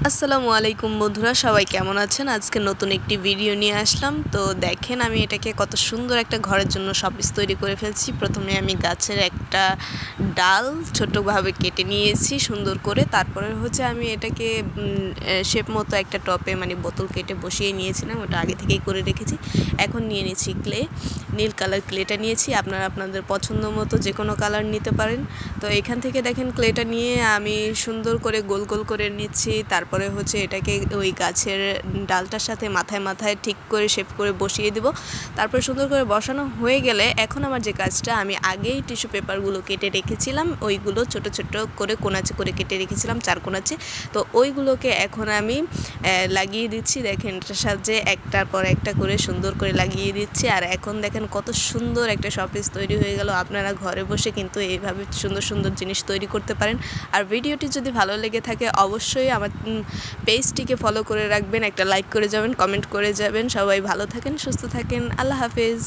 আসসালামু আলাইকুম বন্ধুরা, সবাই কেমন আছেন? আজকে নতুন একটি ভিডিও নিয়ে আসলাম। তো দেখেন আমি এটাকে কত সুন্দর একটা ঘরের জন্য শোপিস তৈরি করে ফেলছি। প্রথমে আমি গাছের একটা ডাল ছোটোভাবে কেটে নিয়েছি সুন্দর করে। তারপরে হচ্ছে আমি এটাকে শেপ মতো একটা টপে মানে বোতল কেটে বসিয়ে নিয়েছিলাম, ওটা আগে থেকেই করে রেখেছি। এখন নিয়ে নিয়েছি ক্লে, নীল কালার ক্লেটা নিয়েছি। আপনারা আপনাদের পছন্দ মতো যে কোনো কালার নিতে পারেন। তো এখান থেকে দেখেন ক্লেটা নিয়ে আমি সুন্দর করে গোল গোল করে নিচ্ছি। তারপরে হচ্ছে এটাকে ওই গাছের ডালটার সাথে মাথায় মাথায় ঠিক করে শেপ করে বসিয়ে দিব। তারপরে সুন্দর করে বসানো হয়ে গেলে এখন আমার যে কাজটা, আমি আগেই টিস্যু পেপারগুলো কেটে রেখেছিলাম, ওইগুলো ছোট ছোট করে কোনাচে করে কেটে রেখেছিলাম, 4 কোনাচে। তো ওইগুলোকে এখন আমি লাগিয়ে দিচ্ছি। দেখেন এটার সাহায্যে একটার পর একটা করে সুন্দর করে লাগিয়ে দিচ্ছি। আর এখন দেখেন কত সুন্দর একটা শোপিস তৈরি হয়ে গেল। আপনারা ঘরে বসে কিন্তু এইভাবে সুন্দর সুন্দর জিনিস তৈরি করতে পারেন। আর ভিডিওটি যদি ভালো লেগে থাকে অবশ্যই আমার পেজটিকে ফলো করে রাখবেন, একটা লাইক করে যাবেন, কমেন্ট করে যাবেন। সবাই ভালো থাকেন, সুস্থ থাকেন। আল্লাহ হাফেজ।